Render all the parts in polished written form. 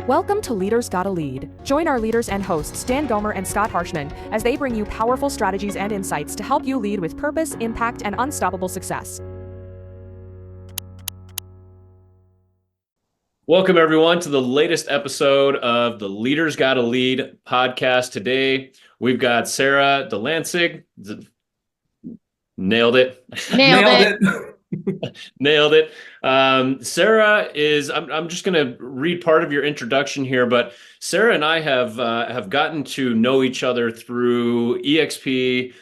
Welcome to Leaders Gotta Lead. Join our leaders and hosts, Dan Gomer and Scott Harshman, as they bring you powerful strategies and insights to help you lead with purpose, impact, and unstoppable success. Welcome, everyone, to the latest episode of the Leaders Gotta Lead podcast. Today, we've got Sara Delansig. Nailed it. Nailed it. Sara is, I'm just going to read part of your introduction here, but Sara and I have gotten to know each other through EXP.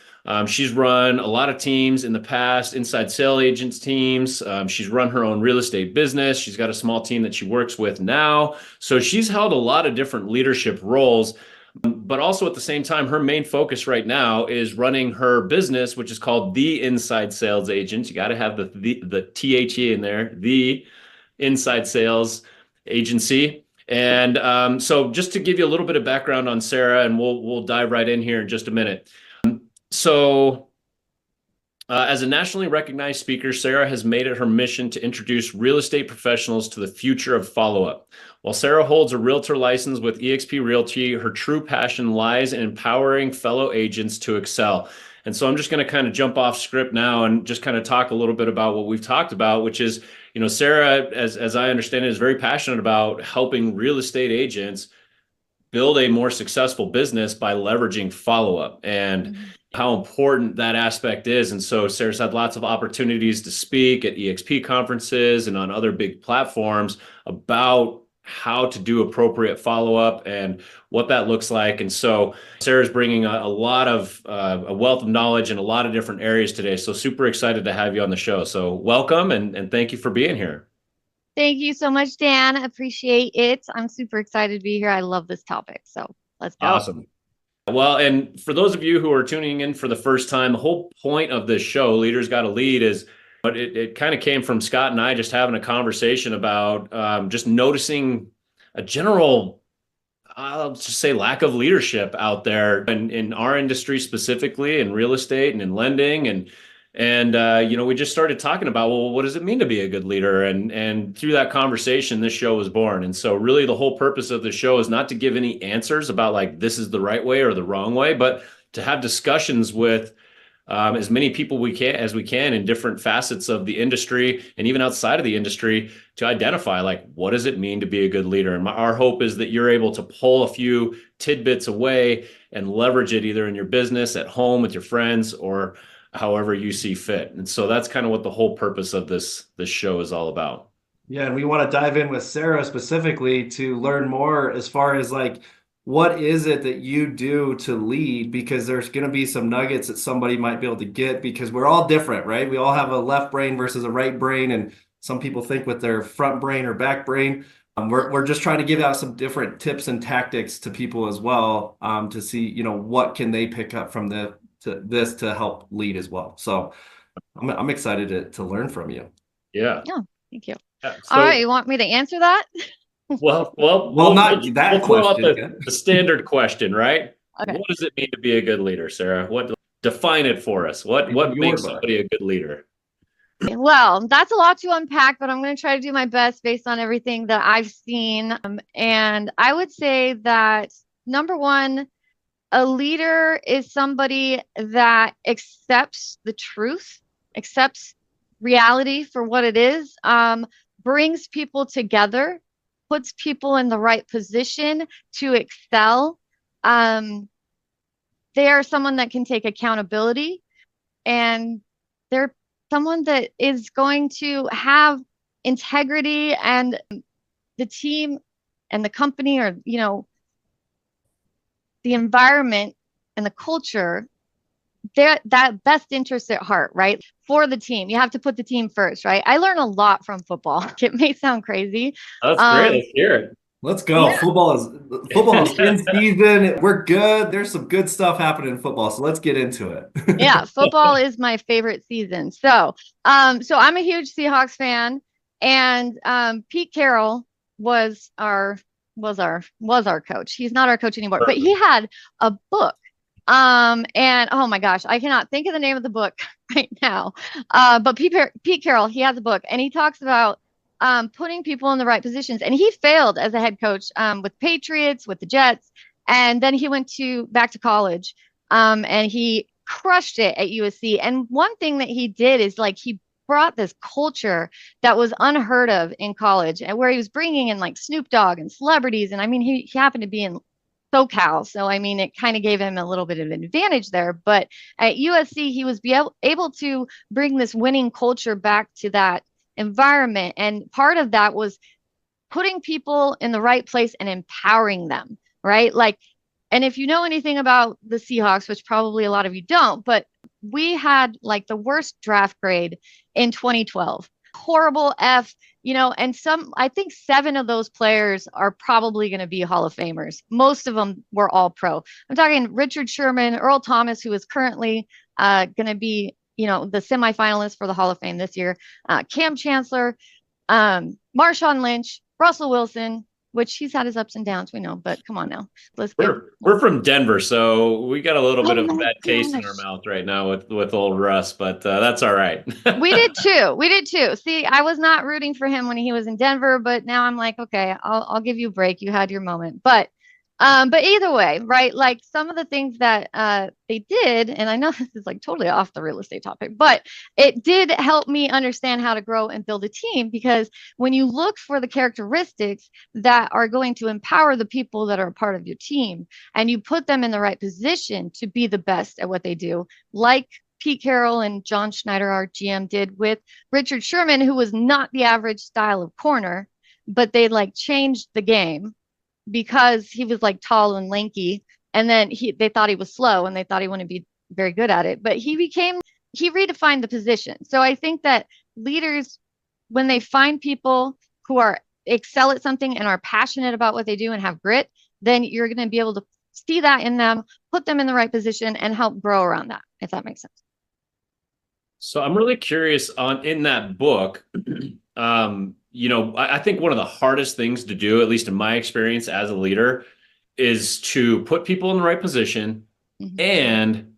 She's run a lot of teams in the past, inside sale agents teams. She's run her own real estate business. She's got a small team that she works with now. So she's held a lot of different leadership roles. But also at the same time, her main focus right now is running her business, which is called The Inside Sales Agent. You got to have the THE in there, The Inside Sales Agency. And so just to give you a little bit of background on Sara, and we'll dive right in here in just a minute. As a nationally recognized speaker, Sara has made it her mission to introduce real estate professionals to the future of follow-up. While Sara holds a realtor license with eXp Realty, her true passion lies in empowering fellow agents to excel. And so I'm just going to kind of jump off script now and just kind of talk a little bit about what we've talked about, which is, Sara, as I understand it, is very passionate about helping real estate agents build a more successful business by leveraging follow-up and how important that aspect is. And so Sara's had lots of opportunities to speak at EXP conferences and on other big platforms about how to do appropriate follow-up and what that looks like. And so Sara's bringing a lot of a wealth of knowledge in a lot of different areas today. So super excited to have you on the show. So welcome and thank you for being here. Thank you so much, Dan. Appreciate it. I'm super excited to be here. I love this topic. So let's go. Awesome. Well, and for those of you who are tuning in for the first time, the whole point of this show, Leaders Gotta Lead, is but it kind of came from Scott and I just having a conversation about just noticing a general, I'll just say, lack of leadership out there in our industry specifically, in real estate and in lending. And we just started talking about, well, what does it mean to be a good leader? And through that conversation, this show was born. And so really the whole purpose of the show is not to give any answers about like, this is the right way or the wrong way, but to have discussions with as many people as we can in different facets of the industry and even outside of the industry to identify like, what does it mean to be a good leader? And our hope is that you're able to pull a few tidbits away and leverage it either in your business, at home with your friends, or however you see fit. And so that's kind of what the whole purpose of this show is all about. Yeah, and we want to dive in with Sara specifically to learn more as far as like, what is it that you do to lead? Because there's going to be some nuggets that somebody might be able to get, because we're all different, right? We all have a left brain versus a right brain, and some people think with their front brain or back brain. We're just trying to give out some different tips and tactics to people as well, to see, what can they pick up from this to help lead as well. So I'm excited to learn from you. Yeah. Oh, thank you. Yeah, all right. You want me to answer that? Well, not that question. We'll the standard question, right? Okay. What does it mean to be a good leader, Sara? Define it for us. What makes somebody a good leader? Well, that's a lot to unpack, but I'm going to try to do my best based on everything that I've seen. And I would say that number one, a leader is somebody that accepts the truth, accepts reality for what it is, brings people together, puts people in the right position to excel. They are someone that can take accountability, and they're someone that is going to have integrity, and the team and the company, or, the environment and the culture, that best interest at heart, right? For the team. You have to put the team first, right? I learn a lot from football. It may sound crazy. That's great. Let's hear it. Let's go. Yeah. Football is in season. We're good. There's some good stuff happening in football. So let's get into it. Yeah. Football is my favorite season. So I'm a huge Seahawks fan, and Pete Carroll was our coach. He's not our coach anymore, but he had a book. And oh my gosh, I cannot think of the name of the book right now. But Pete Carroll, he has a book, and he talks about putting people in the right positions. And he failed as a head coach with Patriots, with the Jets, and then he went back to college, and he crushed it at USC. And one thing that he did is like he brought this culture that was unheard of in college, and where he was bringing in like Snoop Dogg and celebrities. And I mean, he happened to be in SoCal, so I mean, it kind of gave him a little bit of an advantage there. But at USC, he was able to bring this winning culture back to that environment, and part of that was putting people in the right place and empowering them, right? Like, and if you know anything about the Seahawks, which probably a lot of you don't, but we had like the worst draft grade in 2012. Horrible F, and I think 7 of those players are probably going to be Hall of Famers. Most of them were all pro. I'm talking Richard Sherman, Earl Thomas, who is currently going to be, the semifinalist for the Hall of Fame this year, Cam Chancellor, Marshawn Lynch, Russell Wilson, which he's had his ups and downs, we know, but come on now. We're from Denver, so we got a little bit of a bad taste in gosh. our mouth right now with old Russ, but that's all right. We did too. See, I was not rooting for him when he was in Denver, but now I'm like, okay, I'll give you a break. You had your moment. But either way, right? Like some of the things that they did, and I know this is like totally off the real estate topic, but it did help me understand how to grow and build a team, because when you look for the characteristics that are going to empower the people that are a part of your team, and you put them in the right position to be the best at what they do, like Pete Carroll and John Schneider, our GM, did with Richard Sherman, who was not the average style of corner, but they like changed the game because he was like tall and lanky, and then they thought he was slow and they thought he wouldn't be very good at it, but he redefined the position. So I think that leaders, when they find people who excel at something and are passionate about what they do and have grit, then you're going to be able to see that in them, put them in the right position, and help grow around that, if that makes sense. So I'm really curious in that book, I think one of the hardest things to do, at least in my experience as a leader, is to put people in the right position and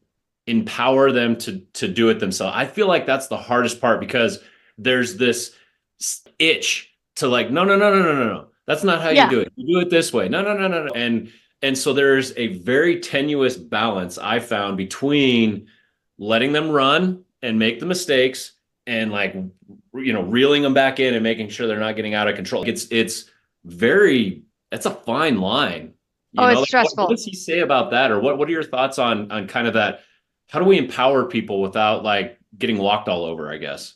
empower them to do it themselves. I feel like that's the hardest part, because there's this itch to like, no. That's not how you do it. You do it this way. No. And so there's a very tenuous balance I found between letting them run and make the mistakes and like, reeling them back in and making sure they're not getting out of control. It's a fine line. It's stressful. What does he say about that? Or what are your thoughts on kind of that? How do we empower people without like getting walked all over, I guess?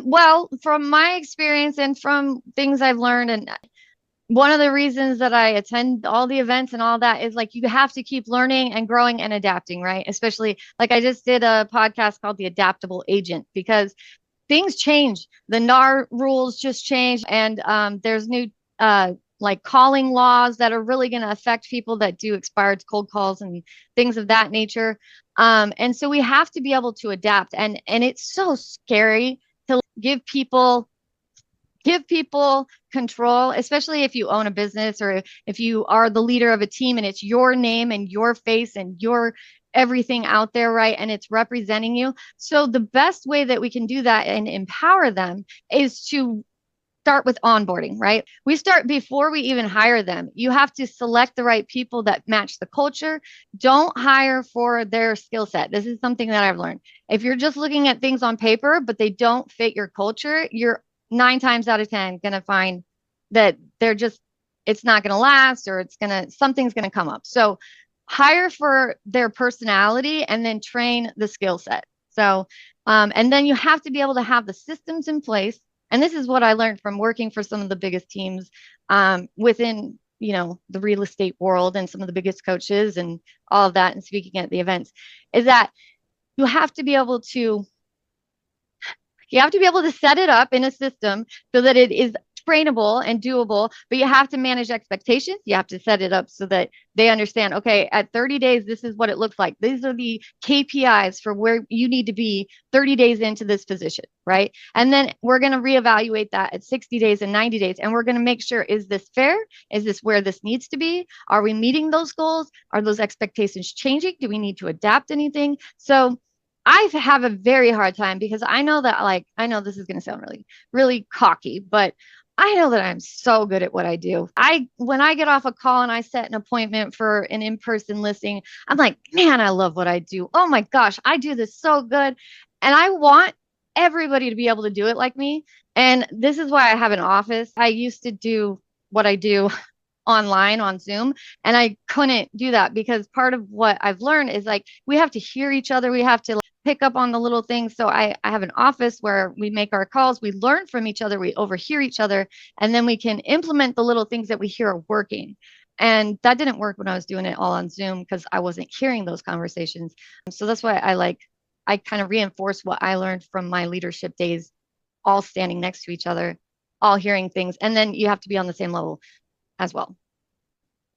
Well, from my experience and from things I've learned, and one of the reasons that I attend all the events and all that is like, you have to keep learning and growing and adapting, right? Especially like I just did a podcast called The Adaptable Agent, because things change. The NAR rules just changed, and there's new like calling laws that are really going to affect people that do expired cold calls and things of that nature. And so we have to be able to adapt, and it's so scary to give people control, especially if you own a business or if you are the leader of a team and it's your name and your face and your everything out there, right? And it's representing you. So the best way that we can do that and empower them is to start with onboarding, right? We start before we even hire them. You have to select the right people that match the culture. Don't hire for their skill set. This is something that I've learned. If you're just looking at things on paper, but they don't fit your culture, you're 9 times out of 10 going to find that it's not going to last, or something's going to come up. So hire for their personality and then train the skill set. So, and then you have to be able to have the systems in place. And this is what I learned from working for some of the biggest teams within, the real estate world, and some of the biggest coaches and all of that, and speaking at the events, is that you have to be able to set it up in a system so that it is trainable and doable, but you have to manage expectations. You have to set it up so that they understand, okay, at 30 days, this is what it looks like. These are the KPIs for where you need to be 30 days into this position, right? And then we're going to reevaluate that at 60 days and 90 days. And we're going to make sure, is this fair? Is this where this needs to be? Are we meeting those goals? Are those expectations changing? Do we need to adapt anything? So I have a very hard time because I know that, like, I know this is going to sound really, really cocky, but I know that I'm so good at what I do. When I get off a call and I set an appointment for an in-person listing, I'm like, man, I love what I do. Oh my gosh, I do this so good. And I want everybody to be able to do it like me. And this is why I have an office. I used to do what I do online on Zoom, and I couldn't do that because part of what I've learned is like we have to hear each other, we have to like, pick up on the little things. So I have an office where we make our calls, we learn from each other, we overhear each other, and then we can implement the little things that we hear are working. And that didn't work when I was doing it all on Zoom because I wasn't hearing those conversations. So that's why I kind of reinforce what I learned from my leadership days, all standing next to each other, all hearing things, and then you have to be on the same level as well.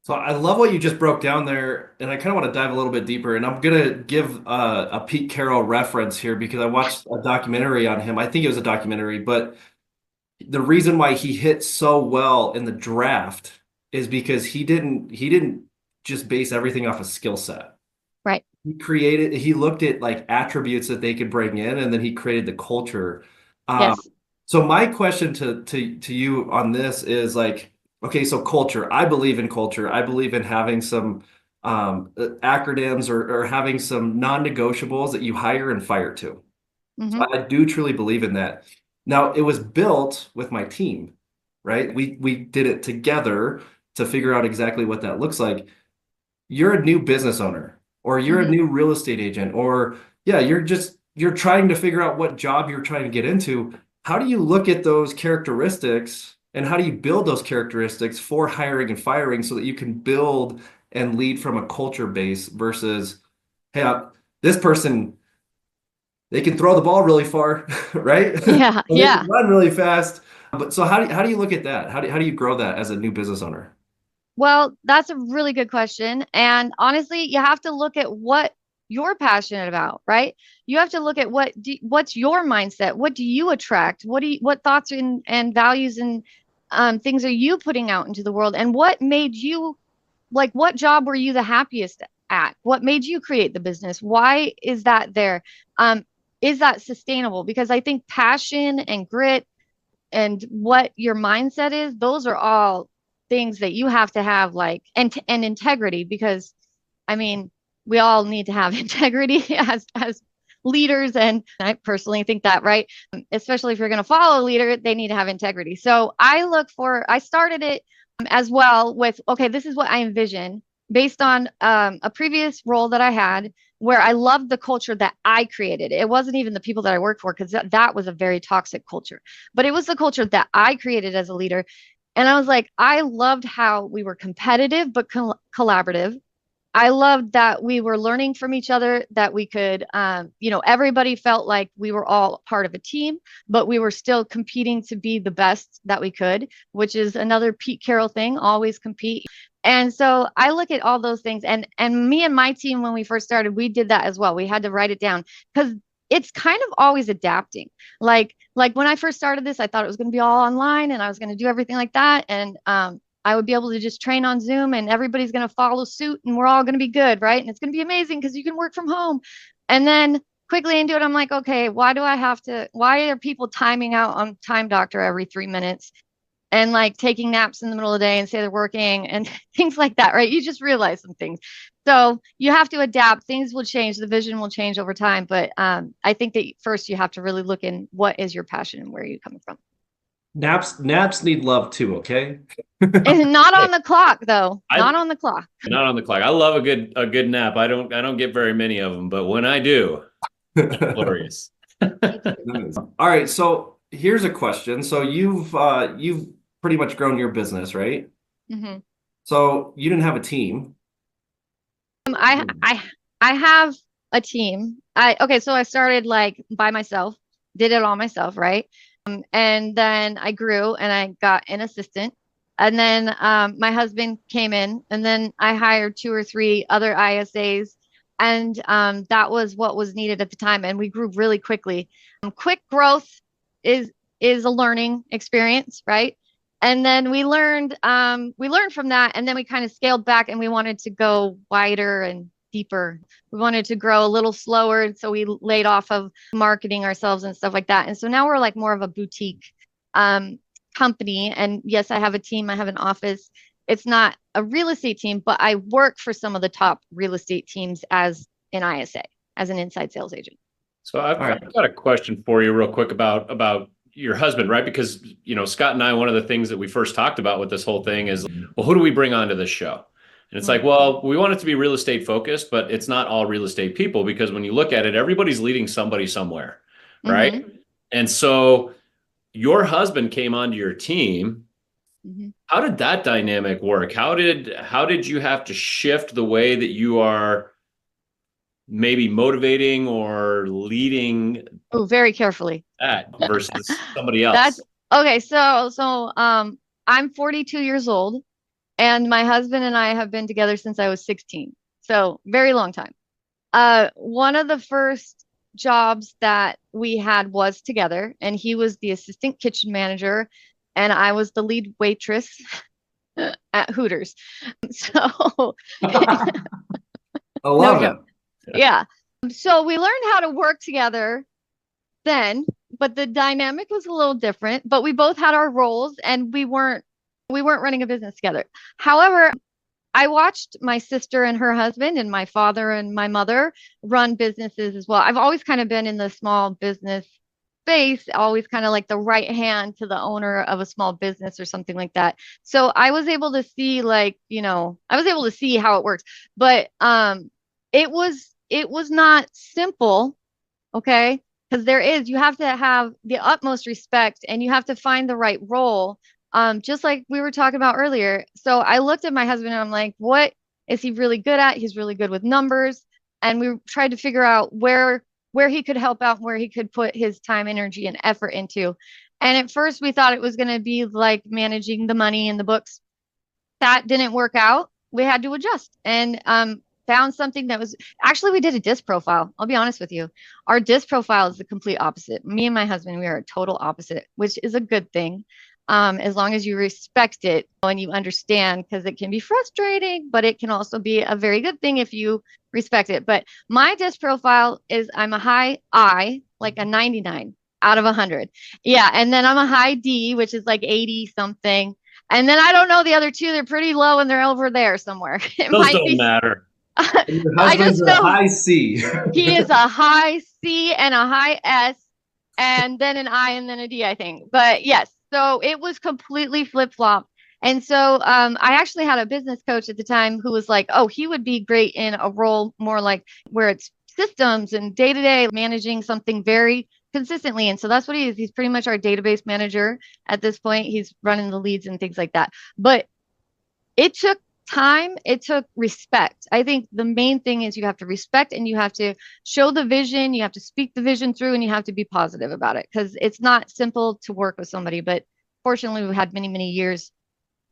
So I love what you just broke down there, and I kind of want to dive a little bit deeper. And I'm gonna give a Pete Carroll reference here because I watched a documentary on him. I think it was a documentary, but the reason why he hit so well in the draft is because he didn't just base everything off a skill set. Right. He looked at like attributes that they could bring in, and then he created the culture. Um, Yes. so my question to you on this is like, okay, so culture. I believe in culture. I believe in having some acronyms or having some non-negotiables that you hire and fire to. Hmm. So I do truly believe in that. Now, it was built with my team, right? We did it together to figure out exactly what that looks like. You're a new business owner, or you're a Hmm. new real estate agent, or yeah, you're trying to figure out what job you're trying to get into. How do you look at those characteristics and how do you build those characteristics for hiring and firing so that you can build and lead from a culture base versus, hey, this person, they can throw the ball really far, right? Yeah. And they can Yeah. run really fast. But so how do you look at that? How do you grow that as a new business owner? Well, that's a really good question. And honestly, you have to look at what you're passionate about, right? You have to look at what's your mindset? What do you attract? What thoughts and values and things are you putting out into the world? And what made you like what job were you the happiest at? What made you create the business? Why is that there? Um, is that sustainable? Because I think passion and grit and what your mindset is, those are all things that you have to have, like, and integrity, because I mean, we all need to have integrity as leaders, and I personally think that, right? Especially if you're going to follow a leader, they need to have integrity. So I started it as well with, okay, this is what I envision based on a previous role that I had where I loved the culture that I created. It wasn't even the people that I worked for because that was a very toxic culture, but it was the culture that I created as a leader. And I was like, I loved how we were competitive but collaborative. I loved that we were learning from each other, that we could, everybody felt like we were all part of a team, but we were still competing to be the best that we could, which is another Pete Carroll thing, always compete. And so I look at all those things, and me and my team, when we first started, we did that as well. We had to write it down because it's kind of always adapting. Like when I first started this, I thought it was going to be all online and I was going to do everything like that. And I would be able to just train on Zoom and everybody's going to follow suit and we're all going to be good, right? And it's going to be amazing because you can work from home. And then quickly into it, I'm like, okay, why are people timing out on Time Doctor every 3 minutes and like taking naps in the middle of the day and say they're working and things like that, right? You just realize some things. So you have to adapt. Things will change. The vision will change over time. But I think that first you have to really look in what is your passion and where are you coming from. Naps need love too, okay? And not on the clock, though. I Not on the clock. not on the clock. I love a good nap. I don't get very many of them, but when I do, glorious. All right, so here's a question. So you've pretty much grown your business, right? Hmm. So you didn't have a team. I have a team. So I started like by myself, did it all myself, right? And then I grew and I got an assistant. And then my husband came in, and then I hired two or three other ISAs. And that was what was needed at the time. And we grew really quickly. Quick growth is a learning experience, right? And then we learned from that, and then we kind of scaled back and we wanted to go wider and deeper. We wanted to grow a little slower. So we laid off of marketing ourselves and stuff like that. And so now we're like more of a boutique company. And yes, I have a team, I have an office. It's not a real estate team, but I work for some of the top real estate teams as an ISA, as an inside sales agent. So I've got a question for you real quick about your husband, right? Because, Scott and I, one of the things that we first talked about with this whole thing is, well, who do we bring onto this show? And it's like, well, we want it to be real estate focused, but it's not all real estate people, because when you look at it, everybody's leading somebody somewhere, right? Mm-hmm. And so your husband came onto your team. Mm-hmm. How did that dynamic work? How did you have to shift the way that you are maybe motivating or leading? Oh, very carefully. That versus somebody else. That's okay. So I'm 42 years old, and my husband and I have been together since I was 16. So very long time. One of the first jobs that we had was together, and he was the assistant kitchen manager, and I was the lead waitress at Hooters. So I love it. Yeah. So we learned how to work together then, but the dynamic was a little different, but we both had our roles, and we weren't running a business together. However, I watched my sister and her husband and my father and my mother run businesses as well. I've always kind of been in the small business space, always kind of like the right hand to the owner of a small business or something like that. So I was able to see how it works, but it was not simple, okay? Because you have to have the utmost respect, and you have to find the right role. Just like we were talking about earlier. So I looked at my husband and I'm like, what is he really good at? He's really good with numbers. And we tried to figure out where he could help out, where he could put his time, energy, and effort into. And at first we thought it was going to be like managing the money in the books. That didn't work out. We had to adjust, and found something that was actually, we did a disc profile. I'll be honest with you. Our disc profile is the complete opposite. Me and my husband, we are a total opposite, which is a good thing. As long as you respect it and you understand, because it can be frustrating, but it can also be a very good thing if you respect it. But my disc profile is I'm a high I, like a 99 out of 100. Yeah. And then I'm a high D, which is like 80 something. And then I don't know the other two. They're pretty low, and they're over there somewhere. Those don't matter. I just know a high C. He is a high C and a high S, and then an I, and then a D, I think. But yes. So it was completely flip-flop. And so I actually had a business coach at the time who was like, oh, he would be great in a role more like where it's systems and day-to-day managing something very consistently. And so that's what he is. He's pretty much our database manager at this point. He's running the leads and things like that. But it took time. It took respect. I think the main thing is you have to respect, and you have to show the vision. You have to speak the vision through, and you have to be positive about it, because it's not simple to work with somebody. But fortunately, we've had many, many years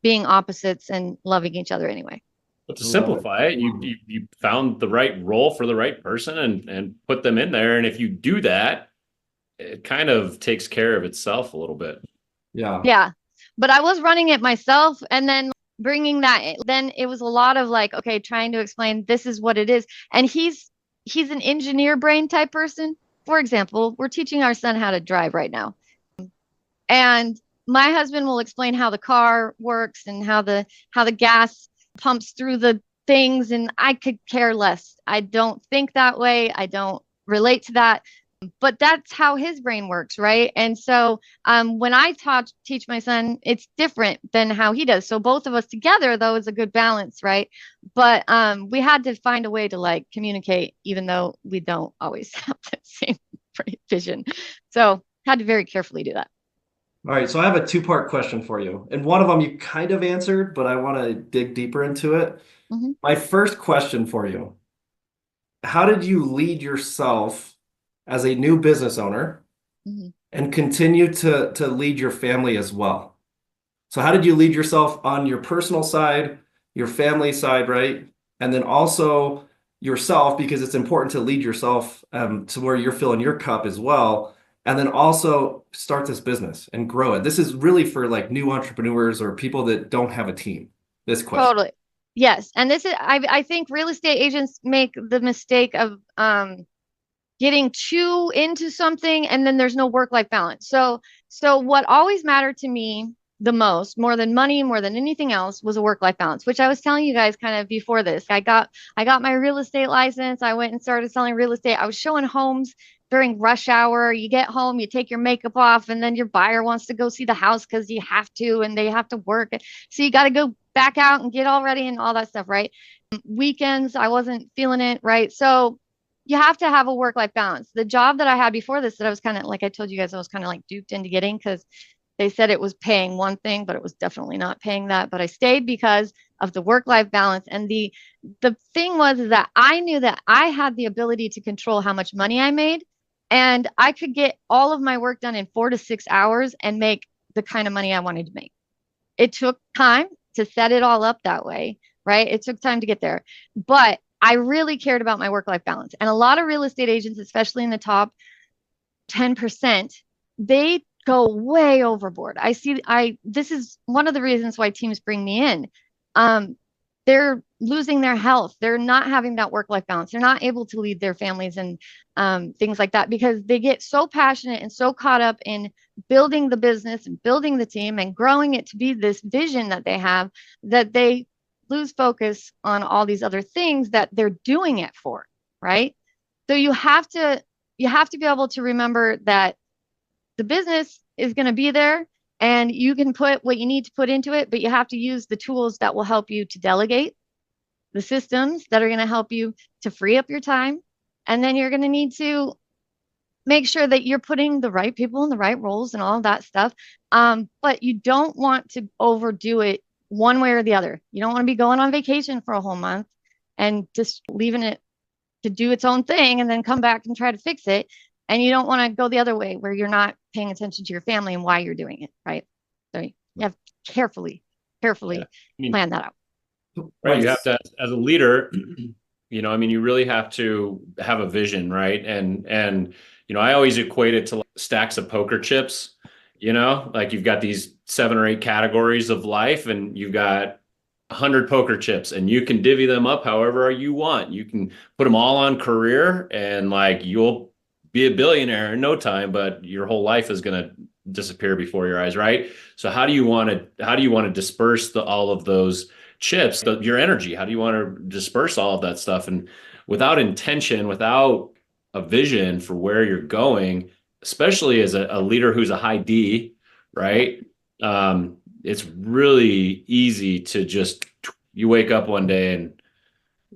being opposites and loving each other anyway. But to simplify it, you found the right role for the right person and put them in there. And if you do that, it kind of takes care of itself a little bit. Yeah. Yeah. But I was running it myself, and then bringing that in, then it was a lot of like, okay, trying to explain this is what it is. And he's an engineer brain type person. For example, we're teaching our son how to drive right now. And my husband will explain how the car works and how the gas pumps through the things. And I could care less. I don't think that way. I don't relate to that. But that's how his brain works, right? And so when I teach my son, it's different than how he does. So both of us together, though, is a good balance, right? But we had to find a way to like communicate, even though we don't always have the same vision. So had to very carefully do that. All right, so I have a two-part question for you. And one of them you kind of answered, but I want to dig deeper into it. Mm-hmm. My first question for you, how did you lead yourself as a new business owner and continue to lead your family as well? So how did you lead yourself on your personal side, your family side, right? And then also yourself, because it's important to lead yourself to where you're filling your cup as well. And then also start this business and grow it. This is really for like new entrepreneurs or people that don't have a team. This question. Totally. Yes. And this is, I think real estate agents make the mistake of getting too into something and then there's no work-life balance. So what always mattered to me the most, more than money, more than anything else, was a work-life balance, which I was telling you guys kind of before this. I got my real estate license. I went and started selling real estate. I was showing homes during rush hour. You get home, you take your makeup off, and then your buyer wants to go see the house because you have to, and they have to work. So you got to go back out and get all ready and all that stuff, right? Weekends, I wasn't feeling it, right? So you have to have a work-life balance. The job that I had before this, that I was kind of, like I told you guys, I was kind of like duped into getting, because they said it was paying one thing, but it was definitely not paying that. But I stayed because of the work-life balance. And the thing was that I knew that I had the ability to control how much money I made, and I could get all of my work done in 4 to 6 hours and make the kind of money I wanted to make. It took time to set it all up that way, right? It took time to get there, but I really cared about my work-life balance. And a lot of real estate agents, especially in the top 10%, they go way overboard. This is one of the reasons why teams bring me in. They're losing their health. They're not having that work-life balance. They're not able to lead their families and things like that, because they get so passionate and so caught up in building the business and building the team and growing it to be this vision that they have, that they lose focus on all these other things that they're doing it for, right? So you have to be able to remember that the business is going to be there and you can put what you need to put into it, but you have to use the tools that will help you to delegate, the systems that are going to help you to free up your time. And then you're going to need to make sure that you're putting the right people in the right roles and all of that stuff. But you don't want to overdo it one way or the other. You don't want to be going on vacation for a whole month and just leaving it to do its own thing and then come back and try to fix it. And you don't want to go the other way where you're not paying attention to your family and why you're doing it, right? So you have to carefully plan that out. Right. You have to, as a leader, you really have to have a vision, right? And I always equate it to like stacks of poker chips, like you've got these 7 or 8 categories of life and you've got 100 poker chips and you can divvy them up however you want. You can put them all on career and like you'll be a billionaire in no time, but your whole life is going to disappear before your eyes, right? So how do you want to disperse all of those chips, your energy? How do you want to disperse all of that stuff? And without intention, without a vision for where you're going, especially as a leader who's a high D, right? It's really easy to just, you wake up one day and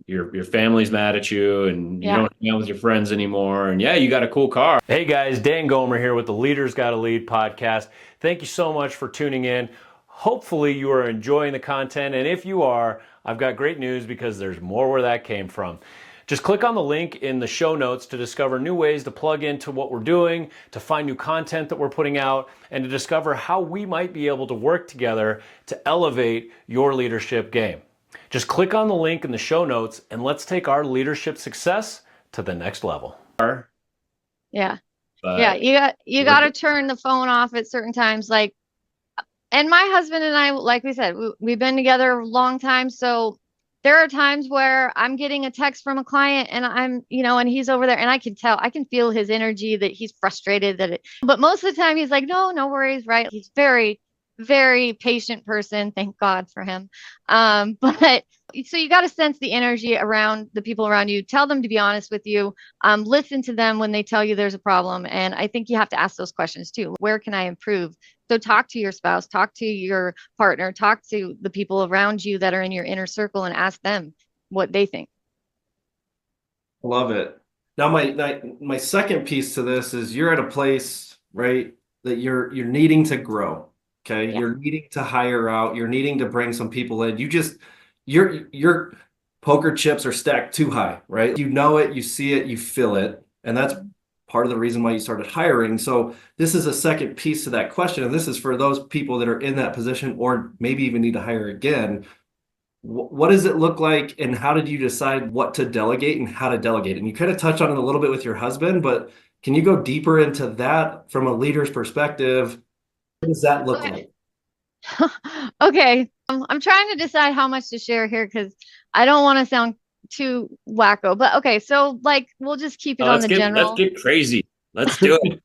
your family's mad at you and you don't hang out with your friends anymore. And you got a cool car. Hey guys, Dan Gomer here with the Leaders Gotta Lead podcast. Thank you so much for tuning in. Hopefully you are enjoying the content. And if you are, I've got great news because there's more where that came from. Just click on the link in the show notes to discover new ways to plug into what we're doing, to find new content that we're putting out, and to discover how we might be able to work together to elevate your leadership game. Just click on the link in the show notes and let's take our leadership success to the next level. Yeah. You got to turn the phone off at certain times. And my husband and I, like we said, we've been together a long time. So there are times where I'm getting a text from a client and and he's over there and I can feel his energy that he's frustrated but most of the time he's like, no worries. Right. He's very, very patient person. Thank God for him. But so you got to sense the energy around the people around you, tell them to be honest with you, listen to them when they tell you there's a problem. And I think you have to ask those questions too. Where can I improve? So talk to your spouse, talk to your partner, talk to the people around you that are in your inner circle and ask them what they think. Love it. Now, my second piece to this is you're at a place, right, that you're needing to grow. Okay. Yeah. You're needing to hire out. You're needing to bring some people in. Your poker chips are stacked too high, right? You know it, you see it, you feel it. And that's part of the reason why you started hiring. So this is a second piece to that question. And this is for those people that are in that position or maybe even need to hire again. What does it look like and how did you decide what to delegate and how to delegate? And you kind of touched on it a little bit with your husband, but can you go deeper into that from a leader's perspective? What does that look like? Okay. I'm trying to decide how much to share here because I don't want to sound too wacko. But okay, so like we'll just keep it on the Let's general. get crazy. Let's do it.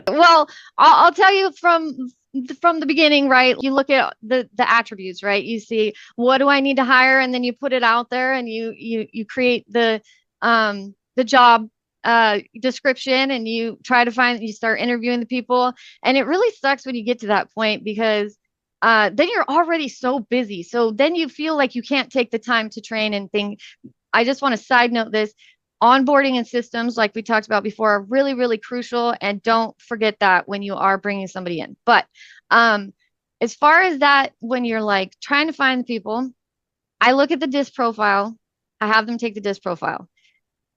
Well, I'll tell you from the beginning, right? You look at the attributes, right? You see what do I need to hire, and then you put it out there, and you create the job description, and you try to find you start interviewing the people, and it really sucks when you get to that point because then you're already so busy. So then you feel like you can't take the time to train and think. I just want to side note this. Onboarding and systems, like we talked about before, are really, really crucial. And don't forget that when you are bringing somebody in. But as far as that, when you're like trying to find the people, I look at the disc profile. I have them take the disc profile.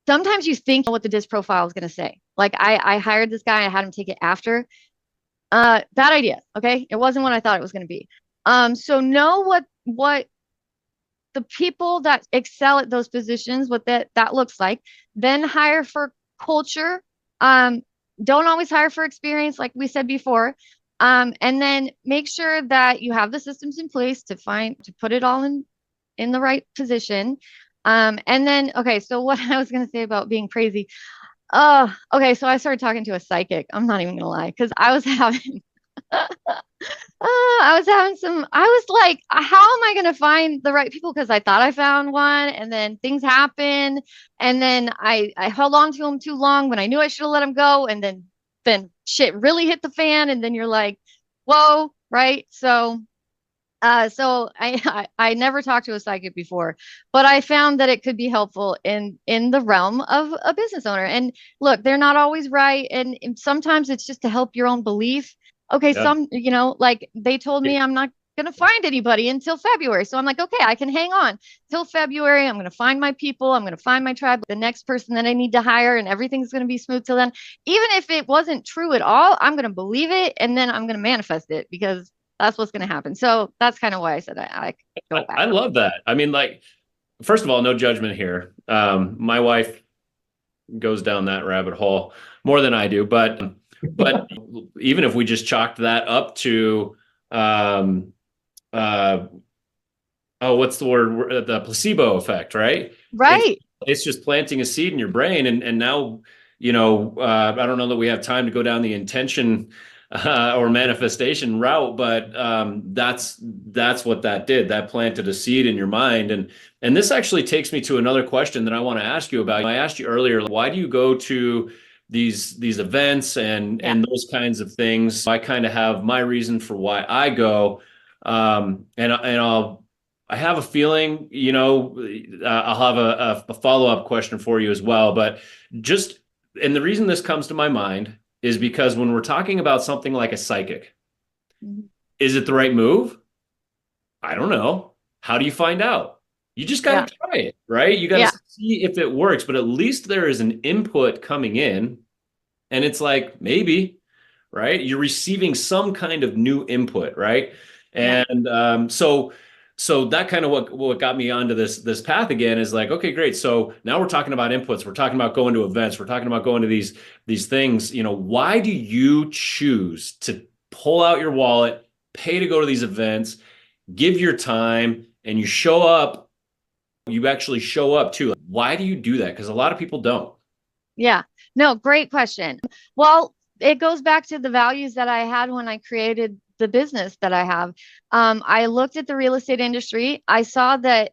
Sometimes you think what the disc profile is going to say. Like I hired this guy, I had him take it after. Bad idea. Okay. It wasn't what I thought it was going to be. So know what the people that excel at those positions, what that looks like, then hire for culture. Um, don't always hire for experience, like we said before. And then make sure that you have the systems in place to put it all in the right position. And then, okay, so what I was going to say about being crazy. Okay, so I started talking to a psychic. I'm not even gonna lie, because I was having I was like, how am I going to find the right people? Because I thought I found one and then things happen. And then I held on to them too long when I knew I should have let them go. And then shit really hit the fan. And then you're like, whoa, right? So I never talked to a psychic before, but I found that it could be helpful in the realm of a business owner. And look, they're not always right, and sometimes it's just to help your own belief. Okay, Yeah. like they told me I'm not gonna find anybody until February, so I'm like, okay, I can hang on till February. I'm gonna find my people. I'm gonna find my tribe, the next person that I need to hire, and everything's gonna be smooth till then. Even if it wasn't true at all, I'm gonna believe it, and then I'm gonna manifest it because that's what's going to happen. So that's kind of why I said I go back. I love that. I mean, like, first of all, no judgment here. My wife goes down that rabbit hole more than I do, but even if we just chalked that up to um, uh, oh, what's the word? The placebo effect, right? It's Right. it's just planting a seed in your brain, and now I don't know that we have time to go down the intention or manifestation route, but that's what that did. That planted a seed in your mind, and this actually takes me to another question that I want to ask you about. I asked you earlier, why do you go to these events and those kinds of things? I kind of have my reason for why I go, and I have a feeling, I'll have a follow-up question for you as well. But just, and the reason this comes to my mind is because when we're talking about something like a psychic, Mhm. is it the right move? I don't know. How do you find out? You just got Yeah. to try it, right? You got Yeah. to see if it works, but at least there is an input coming in, and it's like, maybe, right? You're receiving some kind of new input, right? Yeah. And so that kind of what got me onto this path again is like, okay, great. So now we're talking about inputs. We're talking about going to events. We're talking about going to these things. Why do you choose to pull out your wallet, pay to go to these events, give your time, and you show up? You actually show up too. Why do you do that? Because a lot of people don't. Yeah. No, great question. Well, it goes back to the values that I had when I created the business that I have. I looked at the real estate industry. I saw that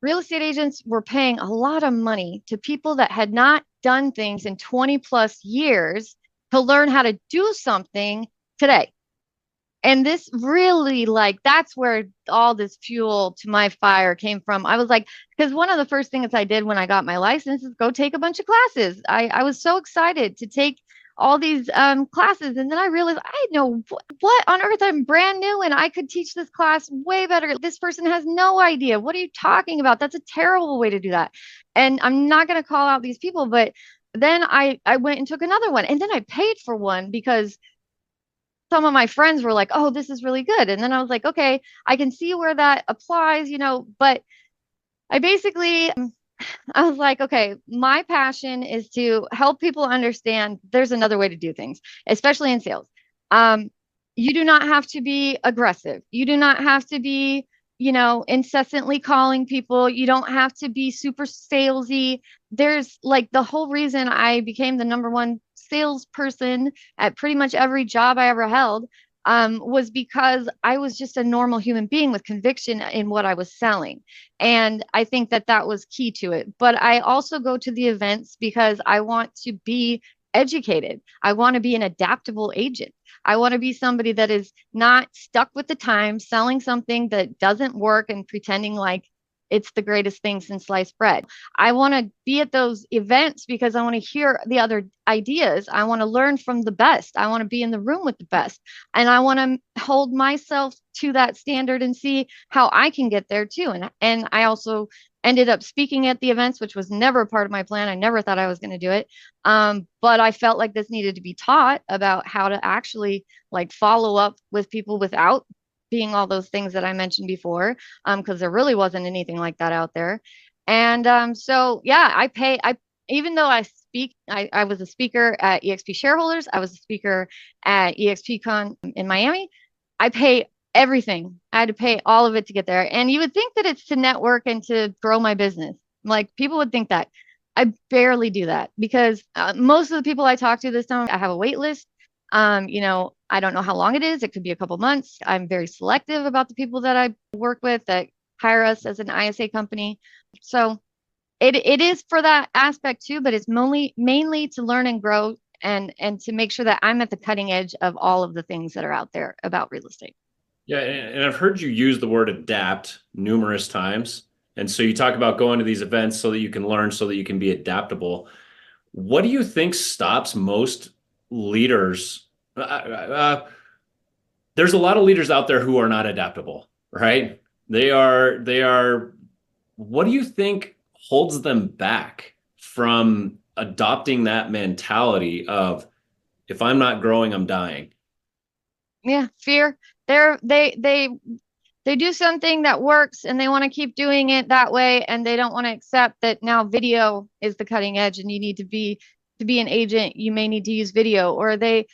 real estate agents were paying a lot of money to people that had not done things in 20 plus years to learn how to do something today. And this really, like, that's where all this fuel to my fire came from. I was like, because one of the first things I did when I got my license is go take a bunch of classes. I was so excited to take all these classes. And then I realized I know what on earth, I'm brand new and I could teach this class way better. This person has no idea. What are you talking about? That's a terrible way to do that. And I'm not going to call out these people, but then I went and took another one. And then I paid for one because some of my friends were like, "Oh, this is really good." And then I was like, "Okay, I can see where that applies, but I basically I was like, "Okay, my passion is to help people understand there's another way to do things, especially in sales." Um You do not have to be aggressive. You do not have to be, incessantly calling people. You don't have to be super salesy. There's like the whole reason I became the number one salesperson at pretty much every job I ever held, was because I was just a normal human being with conviction in what I was selling. And I think that that was key to it. But I also go to the events because I want to be educated. I want to be an adaptable agent. I want to be somebody that is not stuck with the time selling something that doesn't work and pretending like it's the greatest thing since sliced bread. I want to be at those events because I want to hear the other ideas. I want to learn from the best. I want to be in the room with the best. And I want to hold myself to that standard and see how I can get there too. And I also ended up speaking at the events, which was never a part of my plan. I never thought I was going to do it. But I felt like this needed to be taught about how to actually like follow up with people without being all those things that I mentioned before, because there really wasn't anything like that out there. And so, yeah, even though I was a speaker at EXP Shareholders, I was a speaker at EXPCon in Miami. I pay everything. I had to pay all of it to get there. And you would think that it's to network and to grow my business. Like people would think that. I barely do that because most of the people I talk to this time, I have a wait list. I don't know how long it is. It could be a couple months. I'm very selective about the people that I work with that hire us as an ISA company. So it is for that aspect too, but it's mainly to learn and grow and to make sure that I'm at the cutting edge of all of the things that are out there about real estate. Yeah, and I've heard you use the word adapt numerous times. And so you talk about going to these events so that you can learn, so that you can be adaptable. What do you think stops most leaders? There's a lot of leaders out there who are not adaptable, right? They are. What do you think holds them back from adopting that mentality of if I'm not growing, I'm dying? Yeah, fear. They do something that works and they want to keep doing it that way, and they don't want to accept that now video is the cutting edge and you need to be an agent, you may need to use video. Or they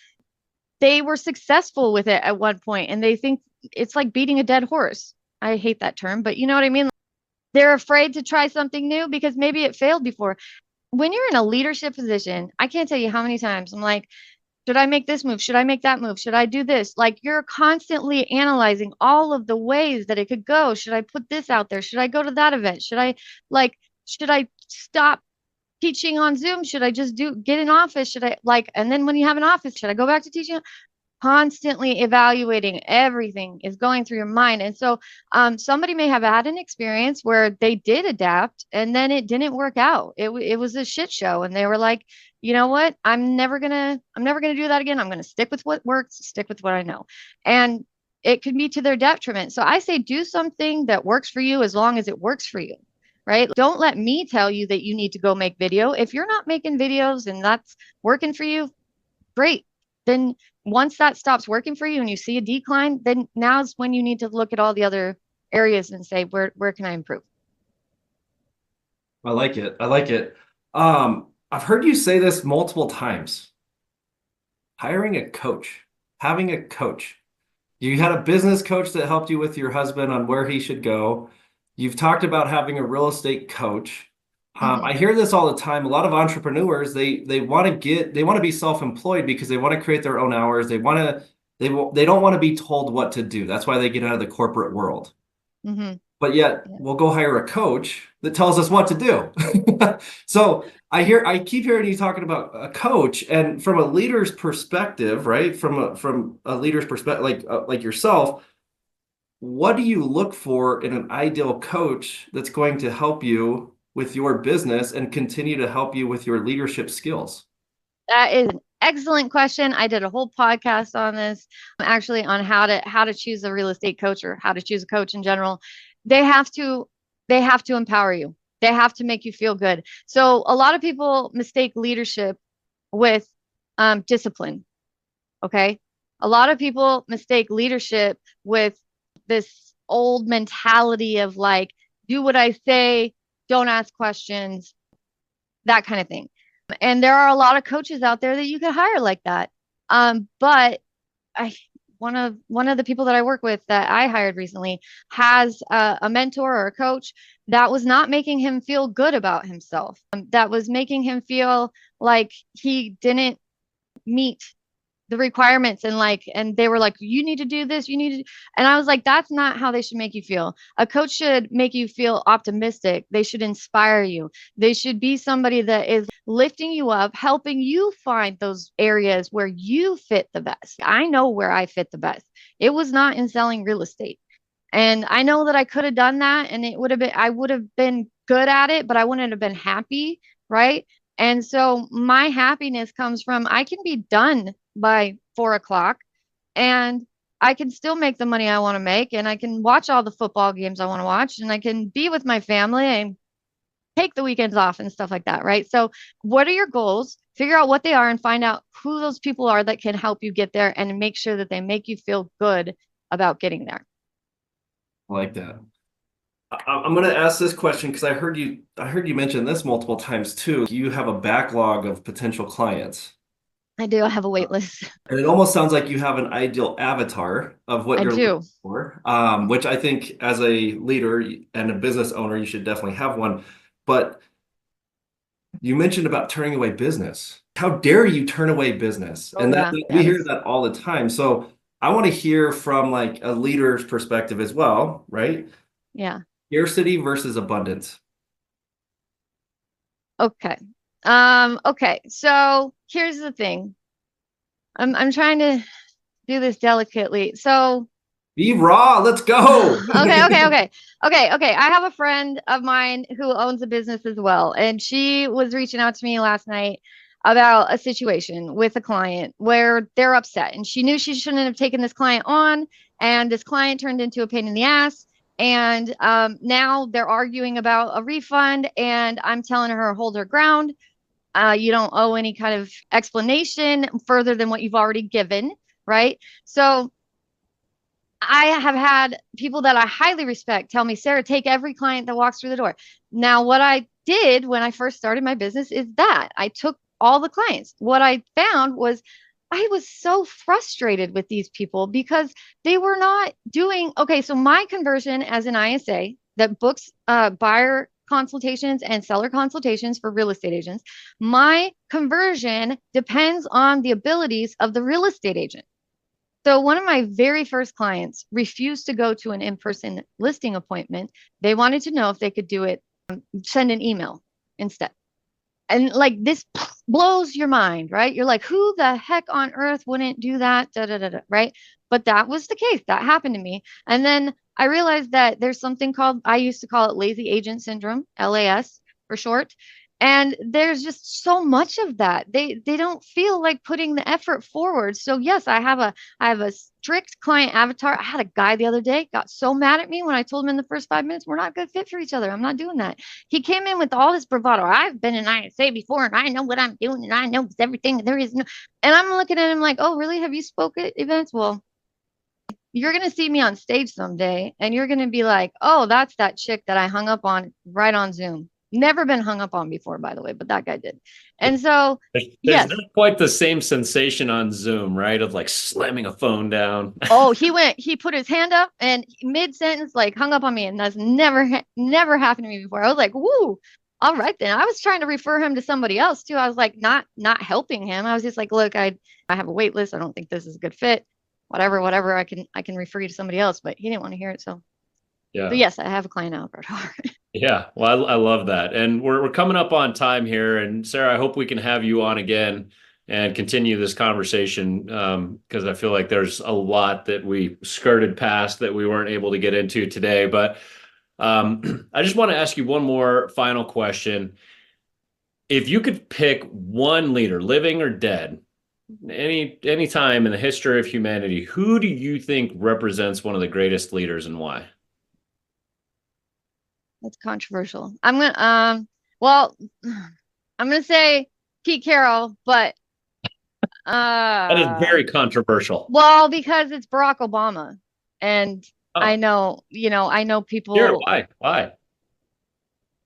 were successful with it at one point and they think it's like beating a dead horse. I hate that term, but you know what I mean? They're afraid to try something new because maybe it failed before. When you're in a leadership position, I can't tell you how many times I'm like, should I make this move? Should I make that move? Should I do this? Like you're constantly analyzing all of the ways that it could go. Should I put this out there? Should I go to that event? Should I stop teaching on Zoom? Should I just get an office? And then when you have an office, should I go back to teaching? Constantly evaluating everything is going through your mind. And so somebody may have had an experience where they did adapt and then it didn't work out. It was a shit show. And they were like, you know what? I'm never gonna do that again. I'm gonna stick with what works, stick with what I know. And it could be to their detriment. So I say do something that works for you as long as it works for you. Right? Don't let me tell you that you need to go make video. If you're not making videos and that's working for you, great. Then once that stops working for you and you see a decline, then now's when you need to look at all the other areas and say, where can I improve? I like it. I like it. I've heard you say this multiple times. Hiring a coach, having a coach. You had a business coach that helped you with your husband on where he should go. You've talked about having a real estate coach. I hear this all the time. A lot of entrepreneurs, they want to be self-employed because they want to create their own hours. They don't want to be told what to do. That's why they get out of the corporate world. Mm-hmm. But yet we'll go hire a coach that tells us what to do. So I keep hearing you talking about a coach, and from a leader's perspective, right? From a leader's perspective, like yourself, what do you look for in an ideal coach that's going to help you with your business and continue to help you with your leadership skills? That is an excellent question. I did a whole podcast on this, actually, on how to choose a real estate coach or how to choose a coach in general. They have to empower you. They have to make you feel good. So a lot of people mistake leadership with discipline. Okay. A lot of people mistake leadership with this old mentality of like, do what I say, don't ask questions, that kind of thing. And there are a lot of coaches out there that you could hire like that. But one of the people that I work with that I hired recently has a mentor or a coach that was not making him feel good about himself. That was making him feel like he didn't meet the requirements, and they were like, you need to do this, you need to, and I was like, that's not how they should make you feel. A coach should make you feel optimistic. They should inspire you. They should be somebody that is lifting you up, helping you find those areas where you fit the best. I know where I fit the best. It was not in selling real estate. And I know that I could have done that and I would have been good at it, but I wouldn't have been happy, right? And so my happiness comes from I can be done by 4 o'clock and I can still make the money I want to make, and I can watch all the football games I want to watch, and I can be with my family and take the weekends off and stuff like that, right? So what are your goals? Figure out what they are and find out who those people are that can help you get there, and make sure that they make you feel good about getting there. I like that. I'm going to ask this question because I heard you mention this multiple times too. You have a backlog of potential clients. I do. I have a wait list. And it almost sounds like you have an ideal avatar of what I you're do. looking for, which I think as a leader and a business owner, you should definitely have one. But you mentioned about turning away business. How dare you turn away business? Oh, And yeah, we hear that all the time. So I want to hear from like a leader's perspective as well, right? Yeah. Scarcity versus abundance. Okay. Okay. So here's the thing. I'm trying to do this delicately. So Be raw. Let's go. okay. I have a friend of mine who owns a business as well, and she was reaching out to me last night about a situation with a client where they're upset, and she knew she shouldn't have taken this client on, and this client turned into a pain in the ass. And now they're arguing about a refund, and I'm telling her, hold her ground. You don't owe any kind of explanation further than what you've already given, right? So I have had people that I highly respect tell me, Sarah, take every client that walks through the door. Now, what I did when I first started my business is that I took all the clients. What I found was I was so frustrated with these people because they were not doing okay. So my conversion as an ISA that books buyer consultations and seller consultations for real estate agents, my conversion depends on the abilities of the real estate agent. So one of my very first clients refused to go to an in-person listing appointment. They wanted to know if they could do it, send an email instead. And like this blows your mind, right? You're like, who the heck on earth wouldn't do that? Da, da, da, da, right? But that was the case. That happened to me. And then I realized that there's something called, I used to call it lazy agent syndrome, LAS for short. And there's just so much of that. They don't feel like putting the effort forward. So yes, I have a strict client avatar. I had a guy the other day got so mad at me when I told him in the first 5 minutes, we're not a good fit for each other. I'm not doing that. He came in with all this bravado. I've been an ISA before and I know what I'm doing and I know everything. There is no, and I'm looking at him like, oh, really? Have you spoke at events? Well, you're going to see me on stage someday and you're going to be like, oh, that's that chick that I hung up on right on Zoom. Never been hung up on before, by the way, but that guy did. And so, there's not quite the same sensation on Zoom, right? Of like slamming a phone down. Oh, he put his hand up and mid sentence, like hung up on me. And that's never happened to me before. I was like, woo, all right, then. I was trying to refer him to somebody else too. I was like, not helping him. I was just like, look, I have a wait list. I don't think this is a good fit. Whatever, I can refer you to somebody else, but he didn't want to hear it. So yes, I have a client now, Yeah, well, I love that. And we're coming up on time here. And Sarah, I hope we can have you on again and continue this conversation because I feel like there's a lot that we skirted past that we weren't able to get into today. But I just want to ask you one more final question. If you could pick one leader, living or dead, any time in the history of humanity, who do you think represents one of the greatest leaders and why? That's controversial. I'm gonna say Pete Carroll, but that is very controversial. Well, because it's Barack Obama, and I know people. Sure, why?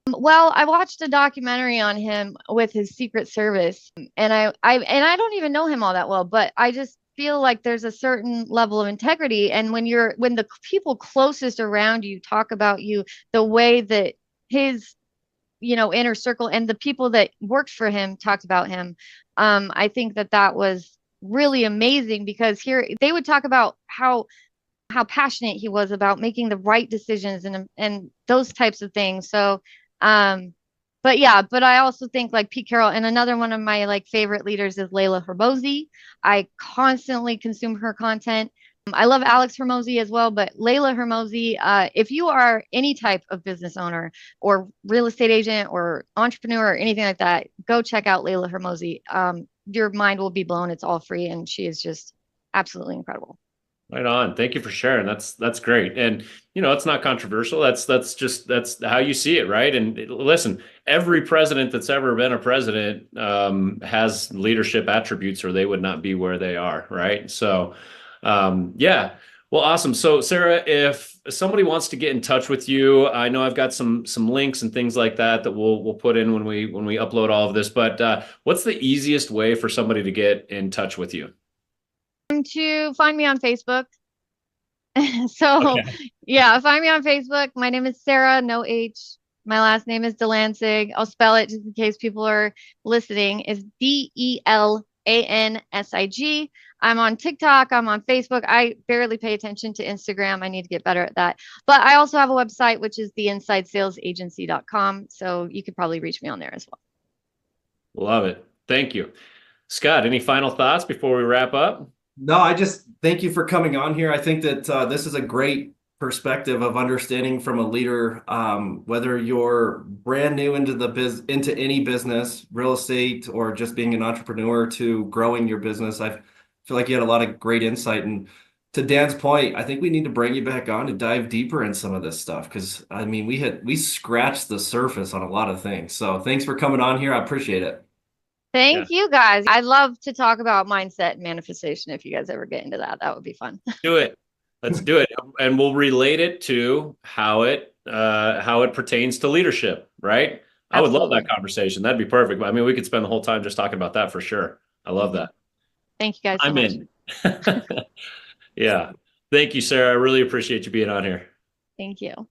Well, I watched a documentary on him with his Secret Service, and I don't even know him all that well, but feel like there's a certain level of integrity. And when the people closest around you talk about you the way that his, inner circle and the people that worked for him talked about him, I think that was really amazing, because here they would talk about how passionate he was about making the right decisions and those types of things. So, but yeah, but I also think like Pete Carroll, and another one of my like favorite leaders is Layla Hermosi. I constantly consume her content. I love Alex Hermosi as well, but Layla Hermosi, if you are any type of business owner or real estate agent or entrepreneur or anything like that, go check out Layla Hermosi. Your mind will be blown. It's all free, and she is just absolutely incredible. Right on. Thank you for sharing. That's great. And it's not controversial. That's how you see it, right? And listen, every president that's ever been a president has leadership attributes, or they would not be where they are, right? So, yeah. Well, awesome. So, Sara, if somebody wants to get in touch with you, I know I've got some links and things like that we'll put in when we upload all of this. But what's the easiest way for somebody to get in touch with you? To find me on Facebook. So Okay. yeah, find me on Facebook. My name is Sara, no H. My last name is Delansig. I'll spell it just in case people are listening. Is Delansig. I'm on TikTok. I'm on Facebook. I barely pay attention to Instagram. I need to get better at that. But I also have a website, which is theinsidesalesagency.com. So you could probably reach me on there as well. Love it. Thank you. Scott, any final thoughts before we wrap up? No, I just thank you for coming on here. I think that this is a great perspective of understanding from a leader, whether you're brand new into into any business, real estate, or just being an entrepreneur to growing your business. I feel like you had a lot of great insight. And to Dan's point, I think we need to bring you back on to dive deeper in some of this stuff, because I mean we scratched the surface on a lot of things. So thanks for coming on here. I appreciate it. Yeah, Thank you guys. I love to talk about mindset and manifestation. If you guys ever get into that, that would be fun. do it. Let's do it, and we'll relate it to how it pertains to leadership, right? I would love that Absolutely. conversation. That'd be perfect. I mean, we could spend the whole time just talking about that for sure. I love that. Thank you guys so I'm much. in. Yeah. Thank you, Sara. I really appreciate you being on here. Thank you.